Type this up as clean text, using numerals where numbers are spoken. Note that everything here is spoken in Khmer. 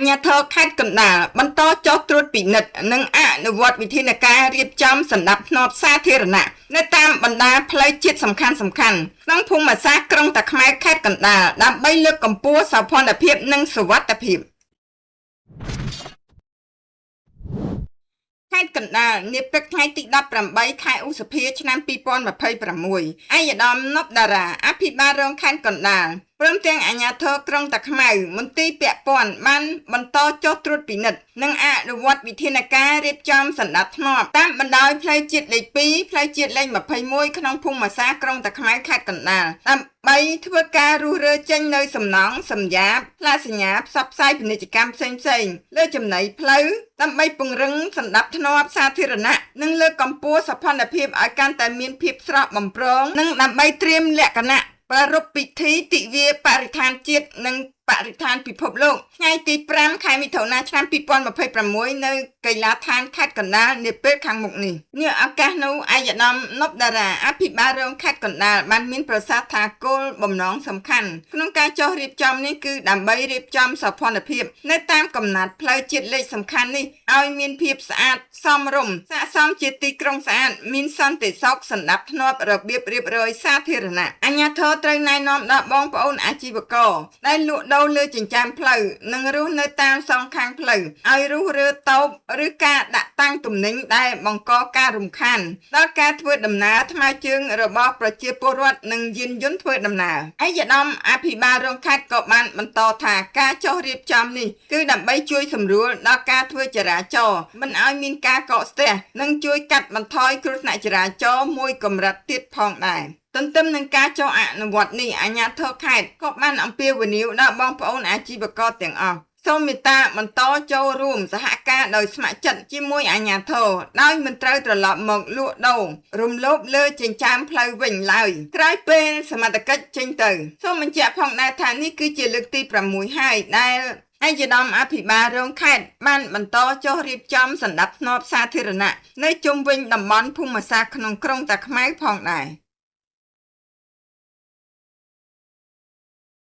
ញាធរខេត្តកណ្ដាលបន្តចុះត្រួតពិនិត្យនិងអនុវត្តវិធានការរៀបចំសណ្ដាប់ធ្នាប់សាធារណៈនៅតាមបណ្ដាផ្លូវជាតិសំខាន់ៗក្នុងភូមិសាស្ត្រក្រុងតាខ្មៅខេត្តកណ្ដាលដើម្បីលើកកម្ពស់សោភ័ណភាពនិងសុវត្ថិភាពខេត្តកណ្ដាលនាព្រឹកថ្ងៃទី18ខែឧសភាឆ្នាំ2026អាយដាមនប់តារាអភិបាលរងខេត្តកណ្ដាលព្រមទាំងអាជ្ញាធរក្រុងតាខ្មៅមន្ទីរពាក់ព័ន្ធបានបន្តចុះត្រួតពិនិត្យនិងអនុវត្តវិធានការរៀបចំសណ្ដាប់ធ្នាប់តាមបណ្ដោយផ្លូវជាតិលេខ2ផ្លូវជាតិលេខ21ក្នុងភូមិសាស្ត្រក្រុងតាខ្មៅខេត្តកណ្ដាលដើម្បីធ្វើការរុះរើចេញនៅសំណង់សម្យាបផ្លាកសញ្ញាផ្សព្វផ្សាយពាណិជ្ជកម្មផ្សេងៗលើចំណីផ្លូវដើម្បីពង្រឹងសណ្ដាប់ធ្នាប់សាធារណៈនិងលើកកម្ពស់សោភ័ណភាពឲ្យកាន់តែមានភាពស្រស់បំព្រងនិងដើម្បីត្រៀមលក្ខណៈប្រារព្ធពិធីទិវាបរិស្ថានជាតិនិងបរិស្ថានពិភពលោកថ្ងៃទី5ខែមិថុនាឆ្នាំ2026នៅកីឡាដ្ឋានខេត្តកណ្ដាលនាពេលខាងមុខនេះនាឱកាសនោះអាយដាមនប់តារាអភិបាលរងខេត្តកណ្ដាលបានមានប្រសាសន៍ថាគោលបំណងសំខាន់ក្នុងការចុះរៀបចំនេះគឺដើម្បីរៀបចំសោភ័ណភាពនៅតាមកំណត់ផ្លូវជាតិលេខសំខាន់នេះឲ្យមានភាពស្អាតសមរម្យស័ក្តិសមជាទីក្រុងស្អាតមានសន្តិសុខសណ្ដាប់ធ្នាប់របៀបរៀបរយសាធារណៈអាជ្ញាធរត្រូវណែនាំដល់បងប្អូនអាជីវករដែលលក់ដូរលើចិញ្ចើមផ្លូវនិងរស់នៅតាមសងខាងផ្លូវឲ្យរុះរើតូបឬការដាក់តាំងទំនិញដែលបង្កការរំខានដល់ការធ្វើដំណើរថ្មើរជើងរបស់ប្រជាពលរដ្ឋនិងយានយន្តធ្វើដំណើរអាយដាមអភិបាលរងខេត្តក៏បានបន្តថាការចុះរៀបចំនេះគឺដើម្បីជួយសម្រួលដល់ការធ្វើចរាចរណ៍មិនឲ្យមានការកកស្ទះនិងជួយកាត់បន្ថយគ្រោះថ្នាក់ចរាចរណ៍មួយកម្រិតទៀតផងដែរទន្ទឹមនឹងការចុះអនុវត្តនេះអាជ្ញាធរខេត្តក៏បានអំពាវនាវដល់បងប្អូនអាជីវករទាំងអស់សូមមេត្តាបន្តចូលរួមសហការដោយស្ម័គ្រចិត្តជាមួយអាជ្ញាធរដោយមិនត្រូវត្រឡប់មកលក់ដូររំលោភលើចិញ្ចើមផ្លូវវិញឡើយក្រោយពេលសមត្ថកិច្ចចេញទៅសូមបញ្ជាក់ផងដែរថានេះគឺជាលើកទី6ហើយដែលអាយដាមអភិបាលរងខេត្តបានបន្តចុះរៀបចំសណ្ដាប់ធ្នាប់សាធារណៈនៅជុំវិញតំបន់ភូមិសាស្ត្រក្នុងក្រុងតាខ្មៅផងដែរ